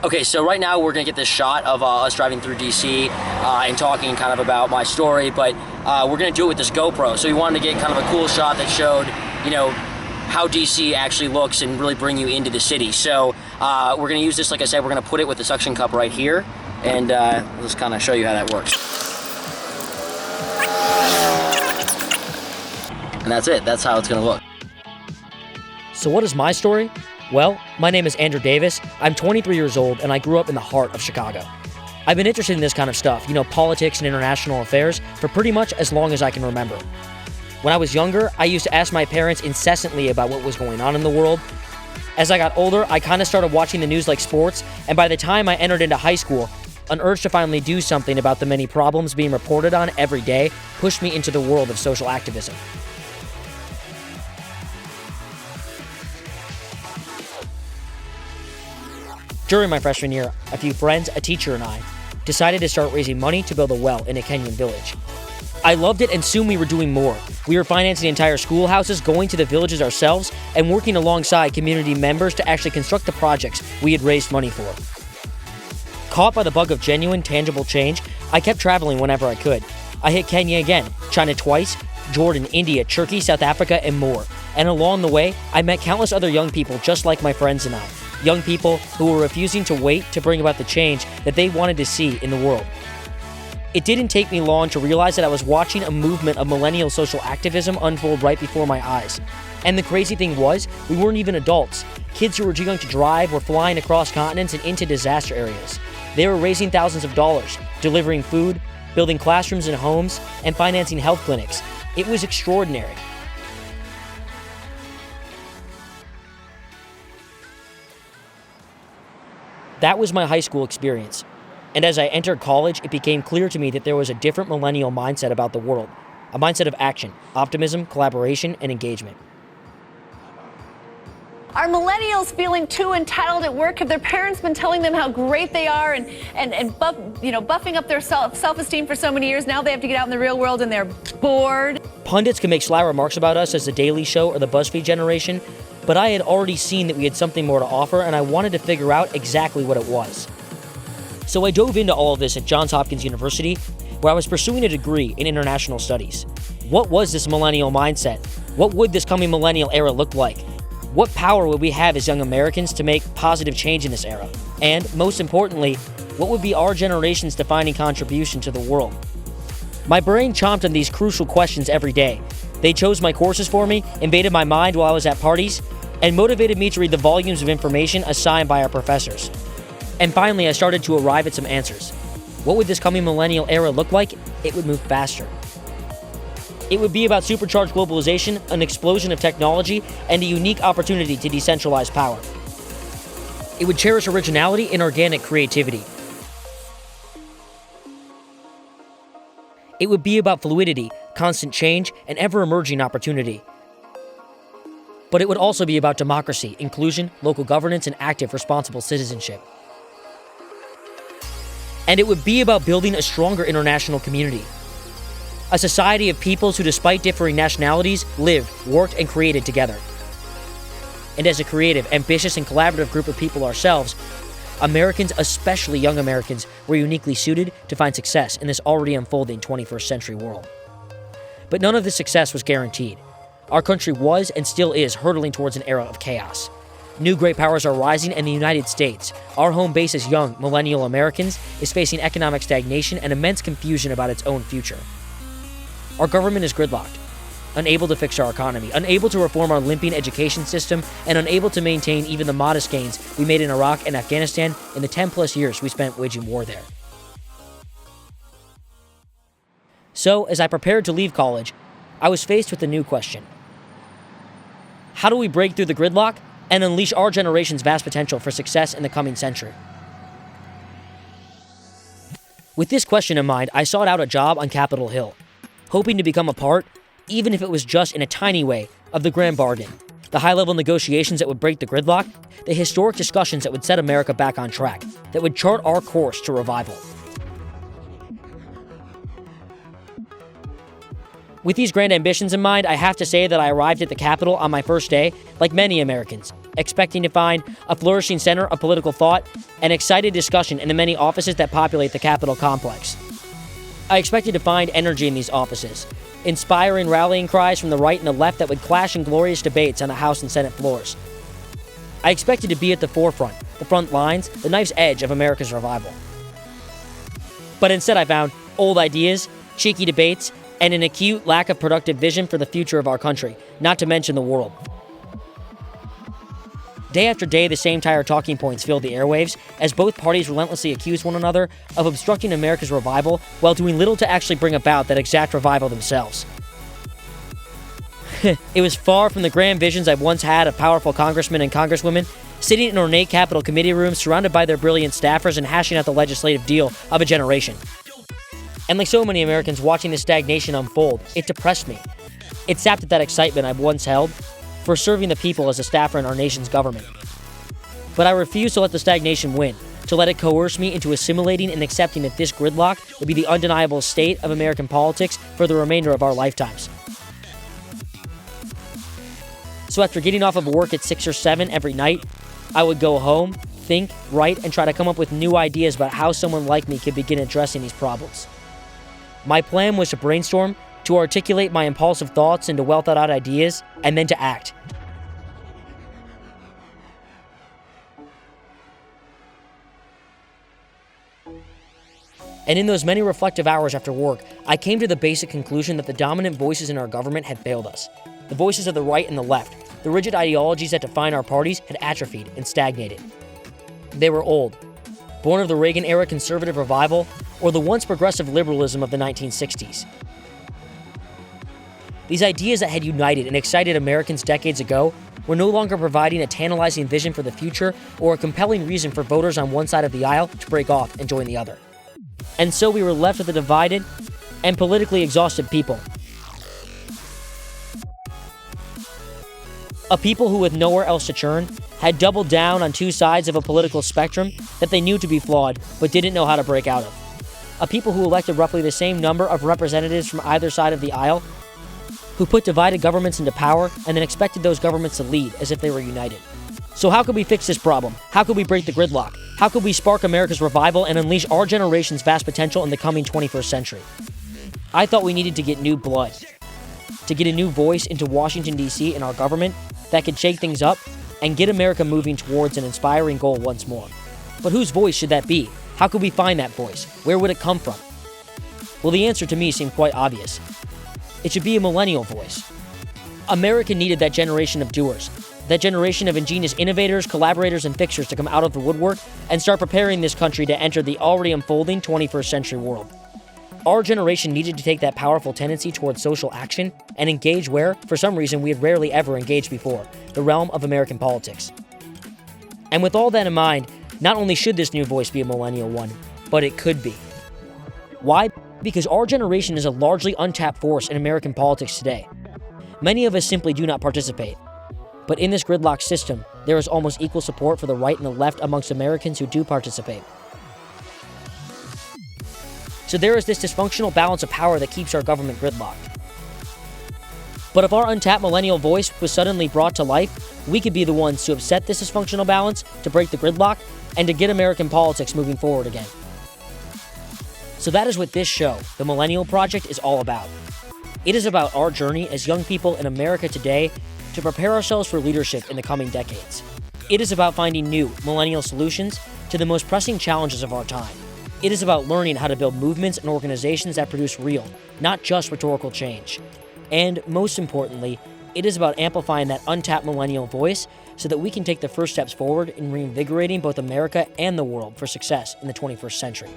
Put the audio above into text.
Okay, so right now we're gonna get this shot of us driving through DC and talking kind of about my story, but we're gonna do it with this GoPro. So we wanted to get kind of a cool shot that showed, you know, how DC actually looks and really bring you into the city. So we're gonna use this, like I said, we're gonna put it with the suction cup right here, and let's kind of show you how that works. And that's it, that's how it's gonna look. So what is my story? Well, my name is Andrew Davis. I'm 23 years old, and I grew up in the heart of Chicago. I've been interested in this kind of stuff, politics and international affairs, for pretty much as long as I can remember. When I was younger, I used to ask my parents incessantly about what was going on in the world. As I got older, I kind of started watching the news like sports, and by the time I entered into high school, an urge to finally do something about the many problems being reported on every day pushed me into the world of social activism. During my freshman year, a few friends, a teacher, and I decided to start raising money to build a well in a Kenyan village. I loved it, and soon we were doing more. We were financing entire schoolhouses, going to the villages ourselves, and working alongside community members to actually construct the projects we had raised money for. Caught by the bug of genuine, tangible change, I kept traveling whenever I could. I hit Kenya again, China twice, Jordan, India, Turkey, South Africa, and more. And along the way, I met countless other young people just like my friends and I. Young people who were refusing to wait to bring about the change that they wanted to see in the world. It didn't take me long to realize that I was watching a movement of millennial social activism unfold right before my eyes. And the crazy thing was, we weren't even adults. Kids who were too young to drive were flying across continents and into disaster areas. They were raising thousands of dollars, delivering food, building classrooms and homes, and financing health clinics. It was extraordinary. That was my high school experience. And as I entered college, it became clear to me that there was a different millennial mindset about the world. A mindset of action, optimism, collaboration, and engagement. Are millennials feeling too entitled at work? Have their parents been telling them how great they are and buffing up their self-esteem for so many years? Now they have to get out in the real world and they're bored. Pundits can make sly remarks about us as the Daily Show or the BuzzFeed generation, but I had already seen that we had something more to offer, and I wanted to figure out exactly what it was. So I dove into all of this at Johns Hopkins University, where I was pursuing a degree in international studies. What was this millennial mindset? What would this coming millennial era look like? What power would we have as young Americans to make positive change in this era? And, most importantly, what would be our generation's defining contribution to the world? My brain chomped on these crucial questions every day. They chose my courses for me, invaded my mind while I was at parties, and motivated me to read the volumes of information assigned by our professors. And finally, I started to arrive at some answers. What would this coming millennial era look like? It would move faster. It would be about supercharged globalization, an explosion of technology, and a unique opportunity to decentralize power. It would cherish originality and organic creativity. It would be about fluidity, constant change, and ever-emerging opportunity. But it would also be about democracy, inclusion, local governance, and active, responsible citizenship. And it would be about building a stronger international community. A society of peoples who, despite differing nationalities, lived, worked, and created together. And as a creative, ambitious, and collaborative group of people ourselves, Americans, especially young Americans, were uniquely suited to find success in this already unfolding 21st century world. But none of this success was guaranteed. Our country was and still is hurtling towards an era of chaos. New great powers are rising, and the United States, our home base as young millennial Americans, is facing economic stagnation and immense confusion about its own future. Our government is gridlocked, unable to fix our economy, unable to reform our limping education system, and unable to maintain even the modest gains we made in Iraq and Afghanistan in the 10-plus years we spent waging war there. So, as I prepared to leave college, I was faced with a new question. How do we break through the gridlock and unleash our generation's vast potential for success in the coming century? With this question in mind, I sought out a job on Capitol Hill, hoping to become a part, even if it was just in a tiny way, of the grand bargain, the high-level negotiations that would break the gridlock, the historic discussions that would set America back on track, that would chart our course to revival. With these grand ambitions in mind, I have to say that I arrived at the Capitol on my first day, like many Americans, expecting to find a flourishing center of political thought and excited discussion in the many offices that populate the Capitol complex. I expected to find energy in these offices, inspiring rallying cries from the right and the left that would clash in glorious debates on the House and Senate floors. I expected to be at the forefront, the front lines, the knife's edge of America's revival. But instead I found old ideas, cheeky debates, and an acute lack of productive vision for the future of our country, not to mention the world. Day after day, the same tired talking points filled the airwaves as both parties relentlessly accused one another of obstructing America's revival while doing little to actually bring about that exact revival themselves. It was far from the grand visions I once had of powerful congressmen and congresswomen sitting in ornate Capitol committee rooms surrounded by their brilliant staffers and hashing out the legislative deal of a generation. And like so many Americans watching this stagnation unfold, it depressed me. It sapped at that excitement I once held for serving the people as a staffer in our nation's government. But I refused to let the stagnation win, to let it coerce me into assimilating and accepting that this gridlock would be the undeniable state of American politics for the remainder of our lifetimes. So after getting off of work at 6 or 7 every night, I would go home, think, write, and try to come up with new ideas about how someone like me could begin addressing these problems. My plan was to brainstorm, to articulate my impulsive thoughts into well-thought-out ideas, and then to act. And in those many reflective hours after work, I came to the basic conclusion that the dominant voices in our government had failed us. The voices of the right and the left, the rigid ideologies that define our parties, had atrophied and stagnated. They were old, born of the Reagan-era conservative revival, or the once progressive liberalism of the 1960s. These ideas that had united and excited Americans decades ago were no longer providing a tantalizing vision for the future or a compelling reason for voters on one side of the aisle to break off and join the other. And so we were left with a divided and politically exhausted people. A people who, with nowhere else to turn, had doubled down on two sides of a political spectrum that they knew to be flawed but didn't know how to break out of. A people who elected roughly the same number of representatives from either side of the aisle, who put divided governments into power and then expected those governments to lead as if they were united. So how could we fix this problem? How could we break the gridlock? How could we spark America's revival and unleash our generation's vast potential in the coming 21st century? I thought we needed to get new blood, to get a new voice into Washington, D.C. and our government that could shake things up and get America moving towards an inspiring goal once more. But whose voice should that be? How could we find that voice? Where would it come from? Well, the answer to me seemed quite obvious. It should be a millennial voice. America needed that generation of doers, that generation of ingenious innovators, collaborators, and fixers to come out of the woodwork and start preparing this country to enter the already unfolding 21st century world. Our generation needed to take that powerful tendency towards social action and engage where, for some reason, we had rarely ever engaged before, the realm of American politics. And with all that in mind, not only should this new voice be a millennial one, but it could be. Why? Because our generation is a largely untapped force in American politics today. Many of us simply do not participate. But in this gridlock system, there is almost equal support for the right and the left amongst Americans who do participate. So there is this dysfunctional balance of power that keeps our government gridlocked. But if our untapped millennial voice was suddenly brought to life, we could be the ones to upset this dysfunctional balance, to break the gridlock, and to get American politics moving forward again. So that is what this show, The Millennial Project, is all about. It is about our journey as young people in America today to prepare ourselves for leadership in the coming decades. It is about finding new millennial solutions to the most pressing challenges of our time. It is about learning how to build movements and organizations that produce real, not just rhetorical change. And most importantly, it is about amplifying that untapped millennial voice so that we can take the first steps forward in reinvigorating both America and the world for success in the 21st century.